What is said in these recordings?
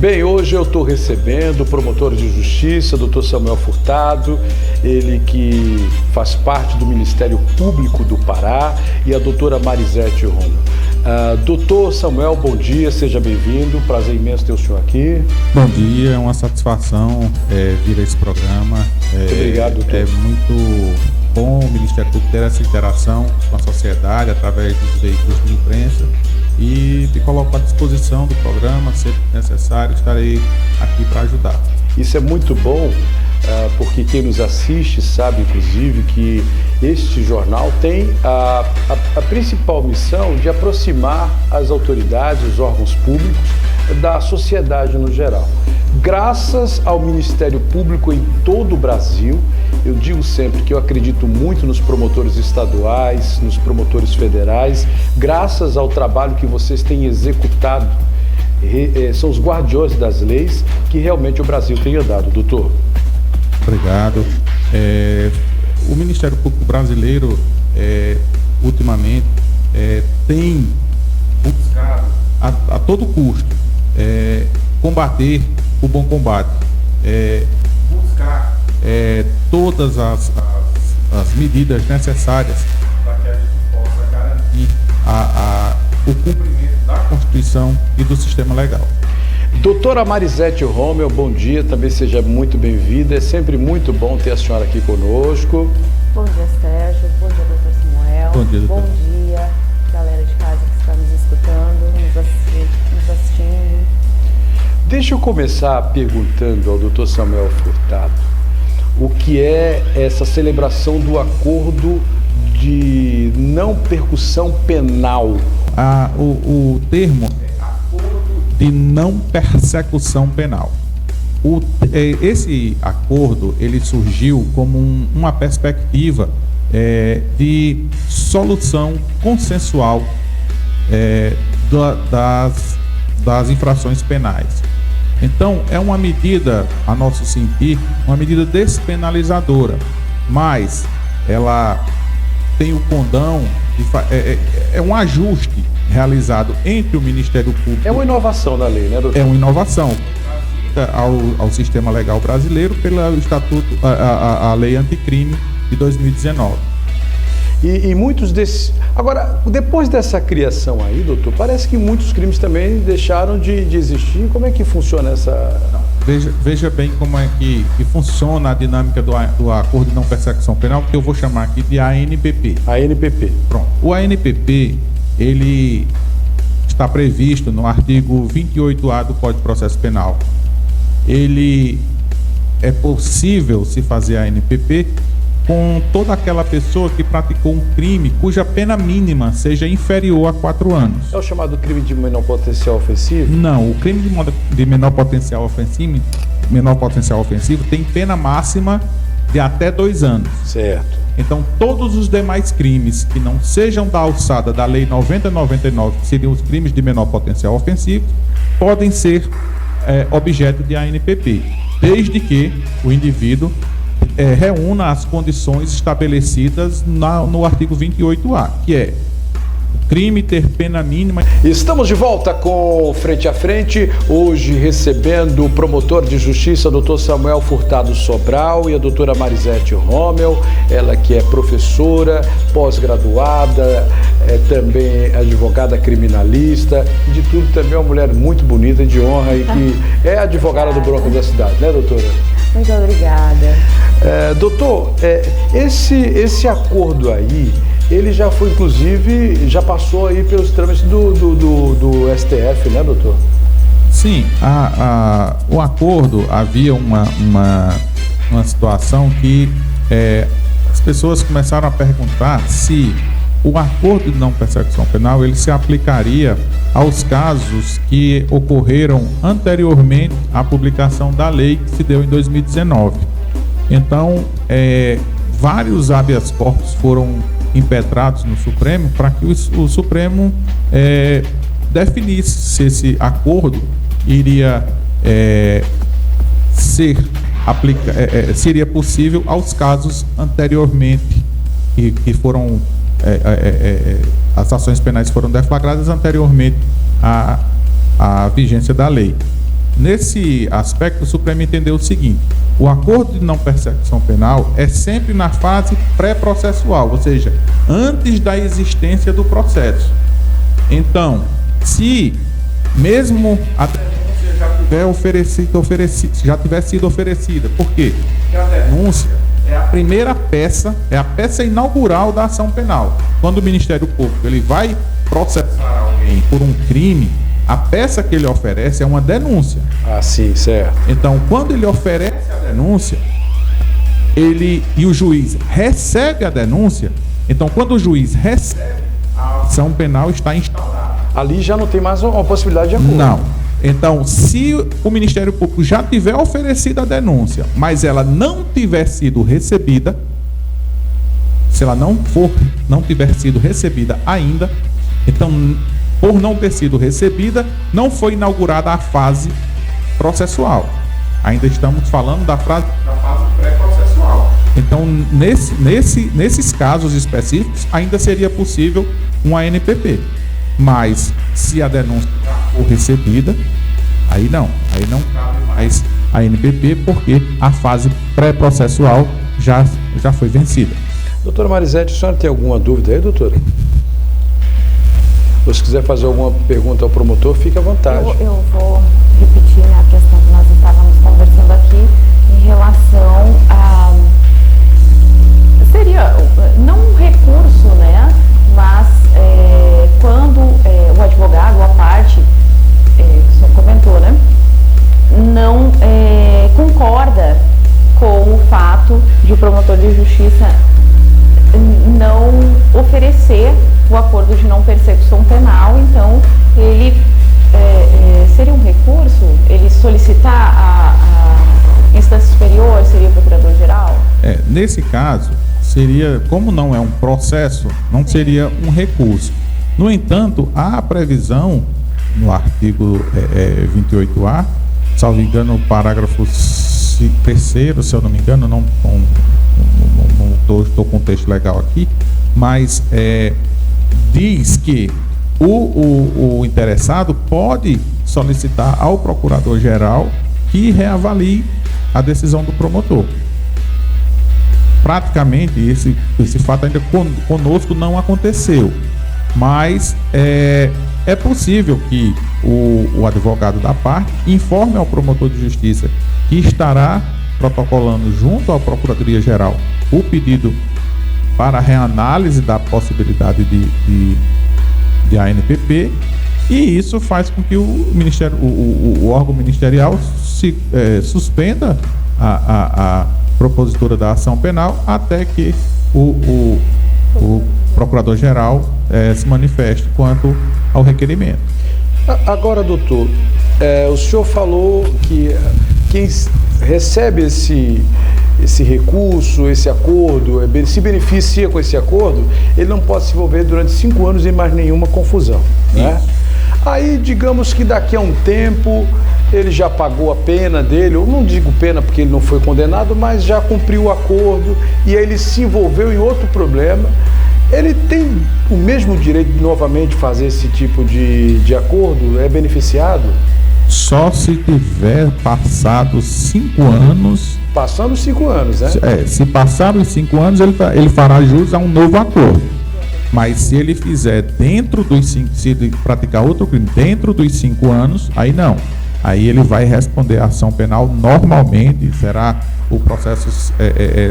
Bem, hoje eu estou recebendo o promotor de justiça, Dr. Samuel Furtado, ele que faz parte do Ministério Público do Pará, e a doutora Marisete Romo. Doutor Samuel, bom dia, seja bem-vindo, prazer imenso ter o senhor aqui. Bom dia, é uma satisfação vir a esse programa. Muito obrigado, doutor. É muito bom o Ministério Público ter essa interação com a sociedade através dos veículos de imprensa e me coloco à disposição do programa, sempre necessário, estarei aqui para ajudar. Isso é muito bom, porque quem nos assiste sabe, inclusive, que este jornal tem a principal missão de aproximar as autoridades, os órgãos públicos, da sociedade no geral. Graças ao Ministério Público em todo o Brasil, eu digo sempre que eu acredito muito nos promotores estaduais, nos promotores federais, graças ao trabalho que vocês têm executado, são os guardiões das leis que realmente o Brasil tem andado, doutor. Obrigado. O Ministério Público brasileiro, ultimamente, tem buscado a todo custo combater o bom combate, buscar todas as medidas necessárias para que a gente possa garantir o cumprimento da Constituição e do sistema legal. Doutora Marisete Rommel, bom dia, também seja muito bem-vinda, é sempre muito bom ter a senhora aqui conosco. Bom dia, Sérgio, bom dia, doutor Samuel. Bom dia, doutor. Bom dia, galera de casa que está nos escutando, nos assistindo. Deixa eu começar perguntando ao doutor Samuel Furtado o que é essa celebração do acordo de não percussão penal. O termo é acordo de não persecução penal. Esse acordo ele surgiu como uma perspectiva de solução consensual das infrações penais. Então, é uma medida, a nosso sentir, uma medida despenalizadora, mas ela tem o condão, é um ajuste realizado entre o Ministério Público... É uma inovação da lei, né, doutor? É uma inovação ao sistema legal brasileiro pelo Estatuto, a Lei Anticrime de 2019. E muitos desses... Agora, depois dessa criação aí, doutor, parece que muitos crimes também deixaram de existir. Como é que funciona essa... Veja bem como é que funciona a dinâmica do Acordo de Não Persecução Penal, que eu vou chamar aqui de ANPP. ANPP. Pronto. O ANPP, ele está previsto no artigo 28A do Código de Processo Penal. Ele é possível se fazer a ANPP com toda aquela pessoa que praticou um crime cuja pena mínima seja inferior a 4 anos. É o chamado crime de menor potencial ofensivo? Não, o crime de menor potencial ofensivo tem pena máxima de até 2 anos. Certo. Então, todos os demais crimes que não sejam da alçada da Lei 9099, que seriam os crimes de menor potencial ofensivo, podem ser objeto de ANPP, desde que o indivíduo reúna as condições estabelecidas no artigo 28A, que é o crime ter pena mínima. Estamos de volta com Frente a Frente, hoje recebendo o promotor de justiça, Dr. Samuel Furtado Sobral, e a doutora Marisete Rommel, ela que é professora, pós-graduada, também advogada criminalista, e de tudo também é uma mulher muito bonita, de honra, e que é advogada do Banco da Cidade, né, doutora? Muito obrigada. Doutor, esse acordo aí, ele já foi, inclusive, já passou aí pelos trâmites do STF, né, doutor? Sim, o acordo, havia uma situação que as pessoas começaram a perguntar se o acordo de não persecução penal ele se aplicaria aos casos que ocorreram anteriormente à publicação da lei que se deu em 2019. Então, vários habeas corpus foram impetrados no Supremo para que o Supremo definisse se esse acordo iria seria possível aos casos anteriormente que foram as ações penais foram deflagradas anteriormente à vigência da lei. nesse aspecto, o Supremo entendeu o seguinte: o acordo de não persecução penal é sempre na fase pré-processual, ou seja, antes da existência do processo. Então, se mesmo a denúncia já tiver sido oferecida, por quê? Porque a denúncia é a primeira peça, é a peça inaugural da ação penal. Quando o Ministério Público ele vai processar alguém por um crime, a peça que ele oferece é uma denúncia. Ah, sim, certo. Então, quando ele oferece a denúncia, e o juiz recebe a denúncia, então quando o juiz recebe, a ação penal está instaurada. Ali já não tem mais uma possibilidade de acordo. Não. Então, se o Ministério Público já tiver oferecido a denúncia, mas ela não tiver sido recebida, se ela não tiver sido recebida ainda, então, por não ter sido recebida, não foi inaugurada a fase processual. Ainda estamos falando da fase pré-processual. Então, nesses casos específicos, ainda seria possível uma ANPP. Mas, se a denúncia for recebida, aí não cabe mais a ANPP, porque a fase pré-processual já foi vencida. Doutora Marisete, a senhora tem alguma dúvida aí, doutora? Se quiser fazer alguma pergunta ao promotor, fique à vontade. Eu vou repetir a questão que nós estávamos conversando aqui em relação a... Seria não um recurso, né? Mas quando o advogado, a parte, que o senhor comentou, né? Não concorda com o fato de o promotor de justiça não oferecer o acordo de não persecução penal, então ele seria um recurso, ele solicitar a instância superior, seria o procurador-geral? Nesse caso, seria, como não é um processo, não seria um recurso. No entanto, há a previsão no artigo 28A, salvo engano, o parágrafo 3º, se eu não me engano, não estou com o texto legal aqui, mas diz que o interessado pode solicitar ao procurador-geral que reavalie a decisão do promotor. Praticamente, esse fato ainda conosco não aconteceu, mas é possível que o advogado da parte informe ao promotor de justiça que estará protocolando junto à Procuradoria-Geral o pedido para reanálise da possibilidade de ANPP, e isso faz com que o órgão ministerial suspenda a propositura da ação penal até que o procurador-geral se manifeste quanto ao requerimento. Agora, doutor, o senhor falou que quem recebe esse recurso, esse acordo, se beneficia com esse acordo, ele não pode se envolver durante 5 anos em mais nenhuma confusão, né? Aí, digamos que daqui a um tempo ele já pagou a pena dele, eu não digo pena porque ele não foi condenado, mas já cumpriu o acordo e aí ele se envolveu em outro problema. Ele tem o mesmo direito de novamente fazer esse tipo de acordo? É beneficiado? Só se tiver passado 5 anos. Passando 5 anos, né? Se passar os 5 anos, ele fará jus a um novo acordo. Mas se ele fizer dentro dos 5, se ele praticar outro crime dentro dos 5 anos, aí não. Aí ele vai responder a ação penal normalmente, o processo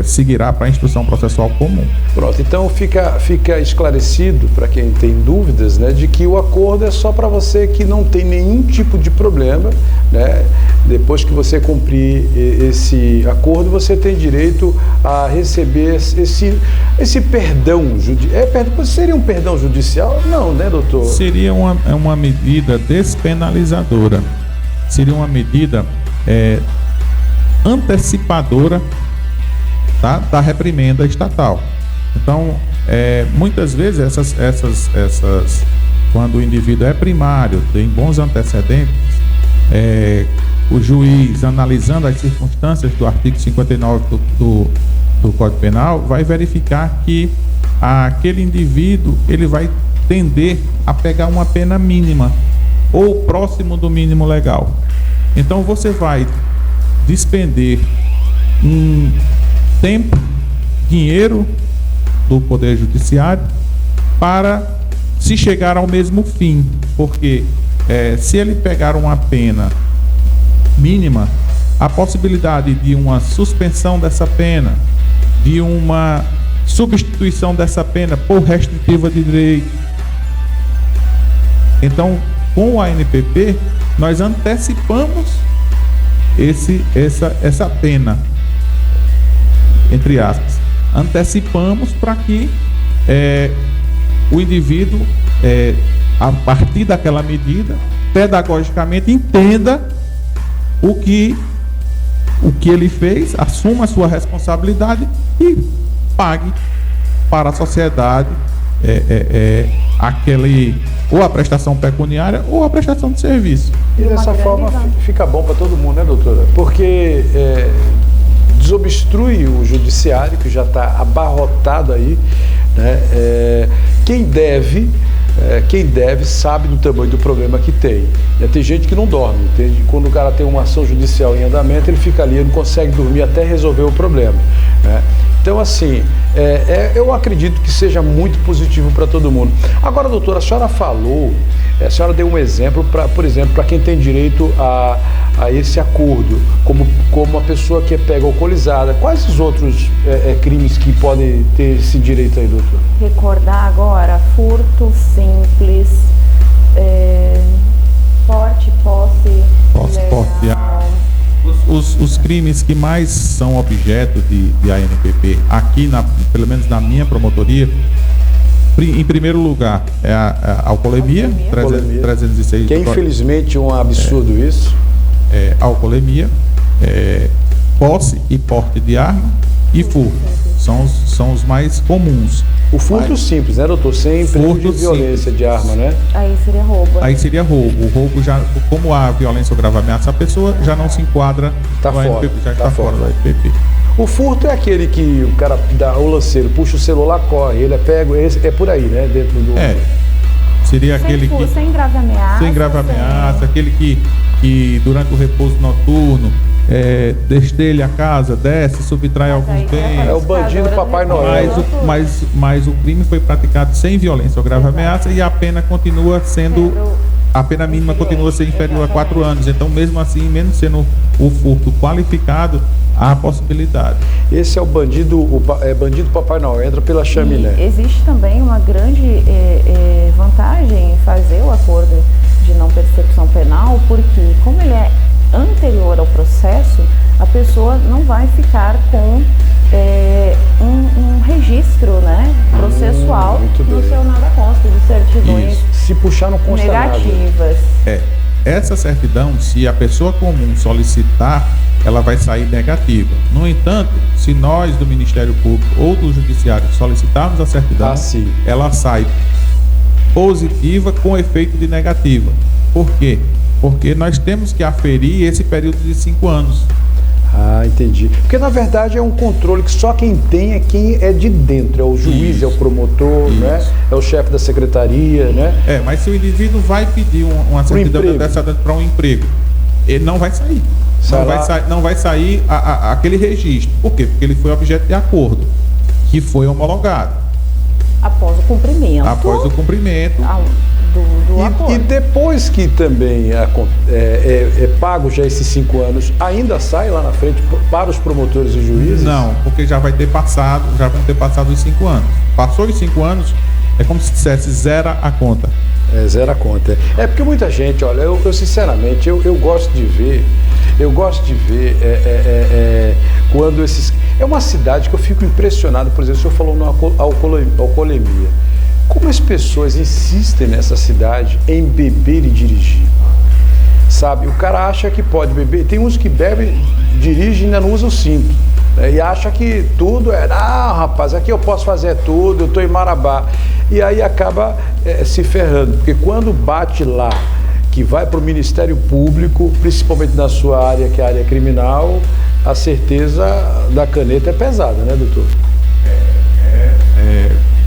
seguirá para a instrução processual comum. Pronto, então fica esclarecido para quem tem dúvidas, né, de que o acordo é só para você que não tem nenhum tipo de problema, né? Depois que você cumprir esse acordo, você tem direito a receber esse perdão judicial. Seria um perdão judicial? Não, né, doutor? Seria uma medida despenalizadora. Seria uma medida antecipadora, tá, da reprimenda estatal. Então, muitas vezes essas quando o indivíduo é primário, tem bons antecedentes, o juiz, analisando as circunstâncias do artigo 59 do Código Penal, vai verificar que aquele indivíduo ele vai tender a pegar uma pena mínima ou próximo do mínimo legal. Então você vai despender um tempo, dinheiro do Poder Judiciário para se chegar ao mesmo fim, porque se ele pegar uma pena mínima, a possibilidade de uma suspensão dessa pena, de uma substituição dessa pena por restritiva de direito. Então, com o ANPP, nós antecipamos essa pena, entre aspas, antecipamos para que o indivíduo, a partir daquela medida, pedagogicamente entenda o que ele fez, assuma a sua responsabilidade e pague para a sociedade ou a prestação pecuniária ou a prestação de serviço. E dessa forma fica bom para todo mundo, né, doutora? Porque desobstrui o judiciário, que já está abarrotado aí, né? Quem deve sabe do tamanho do problema que tem. Tem gente que não dorme, entende? Quando o cara tem uma ação judicial em andamento, ele fica ali, ele não consegue dormir até resolver o problema, né? Então, assim, eu acredito que seja muito positivo para todo mundo. Agora, doutora, a senhora falou, a senhora deu um exemplo, por exemplo, para quem tem direito a esse acordo, como uma pessoa que é pega alcoolizada. Quais os outros crimes que podem ter esse direito aí, doutor? Recordar agora: furto simples, porte, posse legal. Os crimes que mais são objeto de ANPP, aqui, pelo menos na minha promotoria, em primeiro lugar é a alcoolemia. 306. Que é infelizmente um absurdo isso. Alcoolemia, posse e porte de arma e furto. São os mais comuns. O furto simples, né, doutor? Sem emprego de violência de arma, né? Aí seria roubo. Aí seria roubo. O roubo, já, como há violência ou grave ameaça à pessoa, já não se enquadra no ANPP, já está fora do ANPP. O furto é aquele que o cara dá o lanceiro, puxa o celular, corre, ele é pego, é por aí, né? Dentro do. Seria aquele que. Sem grave ameaça. Sem grave ameaça, aquele que durante o repouso noturno destelha a casa, desce, subtrai alguns bens. É o bandido Papai Noel. Mas o crime foi praticado sem violência ou grave ameaça e a pena continua sendo. A pena mínima continua a ser inferior a 4 anos. Então, mesmo assim, mesmo sendo o furto qualificado, há a possibilidade. Esse é o bandido Papai Noel, entra pela chaminé. E existe também uma grande vantagem em fazer o acordo de não persecução penal, porque como ele é anterior ao processo, a pessoa não vai ficar com um registro, né, processual no seu nada consta, de certidões. Isso. Se puxar não consta negativas. Nada. Essa certidão, se a pessoa comum solicitar, ela vai sair negativa. No entanto, se nós do Ministério Público ou do Judiciário solicitarmos a certidão, ela sai positiva com efeito de negativa. Por quê? Porque nós temos que aferir esse período de 5 anos. Ah, entendi. Porque na verdade é um controle que só quem tem é quem é de dentro, é o juiz, é o promotor, né? É o chefe da secretaria, né? Mas se o indivíduo vai pedir uma certidão dessa para um emprego, ele não vai sair. Não vai sair aquele registro. Por quê? Porque ele foi objeto de acordo, que foi homologado. Após o cumprimento. Do acordo. E depois que também é pago já esses 5 anos, ainda sai lá na frente para os promotores e juízes? Não, porque já vão ter passado os 5 anos. Passou os 5 anos, é como se dissesse zera a conta. Zera a conta. Porque muita gente, olha, eu sinceramente, eu gosto de ver, quando esses... É uma cidade que eu fico impressionado, por exemplo, o senhor falou na alcoolemia. Como as pessoas insistem nessa cidade em beber e dirigir? Sabe, o cara acha que pode beber, tem uns que bebem, dirigem e ainda não usam o cinto, né? E acha que tudo rapaz, aqui eu posso fazer tudo, eu estou em Marabá. E aí acaba se ferrando, porque quando bate lá, que vai para o Ministério Público, principalmente na sua área, que é a área criminal, a certeza da caneta é pesada, né, doutor?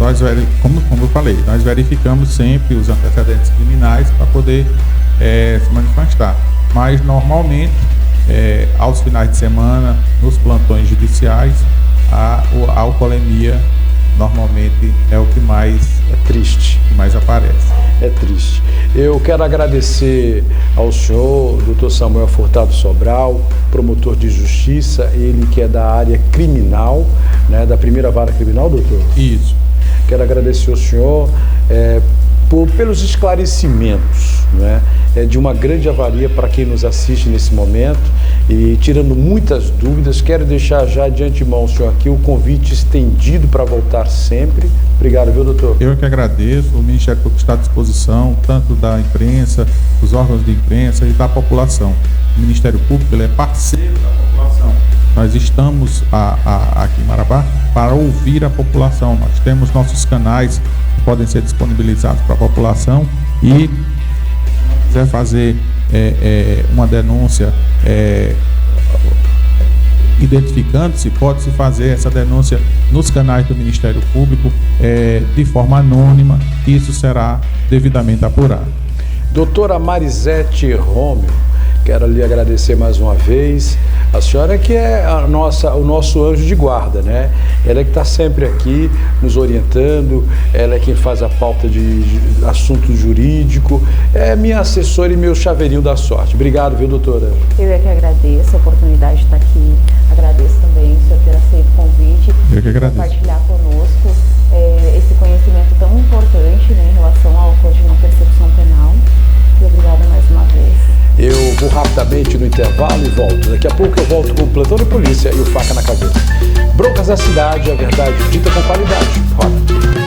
Nós, como eu falei, nós verificamos sempre os antecedentes criminais para poder se manifestar. mas normalmente, aos finais de semana, nos plantões judiciais, a alcoolemia normalmente é o que mais que mais aparece. É triste. Eu quero agradecer ao senhor, Dr. Samuel Furtado Sobral, promotor de justiça, ele que é da área criminal, né, da primeira vara criminal, doutor? Isso. Quero agradecer ao senhor pelos esclarecimentos, né, de uma grande avaria para quem nos assiste nesse momento e tirando muitas dúvidas. Quero deixar já de antemão ao senhor aqui o convite estendido para voltar sempre. Obrigado, viu, doutor? Eu que agradeço. O Ministério Público está à disposição, tanto da imprensa, dos órgãos de imprensa e da população. O Ministério Público ele é parceiro da população. Nós estamos aqui em Marabá para ouvir a população. Nós temos nossos canais que podem ser disponibilizados para a população e se quiser fazer uma denúncia identificando-se, pode-se fazer essa denúncia nos canais do Ministério Público de forma anônima, e isso será devidamente apurado. Doutora Marisete Romeu, quero lhe agradecer mais uma vez. A senhora que é o nosso anjo de guarda, né? Ela é que está sempre aqui nos orientando, ela é quem faz a pauta de assunto jurídico, é minha assessora e meu chaveirinho da sorte. Obrigado, viu, doutora? Eu é que agradeço a oportunidade de estar aqui, agradeço também o senhor ter aceito o convite, eu que agradeço. Compartilhar conosco esse conhecimento tão importante, né, em relação ao Código de Não Persecução Penal. E obrigada mais uma vez. Eu vou rapidamente no intervalo e volto. Daqui a pouco eu volto com o plantão de polícia e o faca na cabeça. Broncas da cidade, a verdade dita com qualidade. Roda.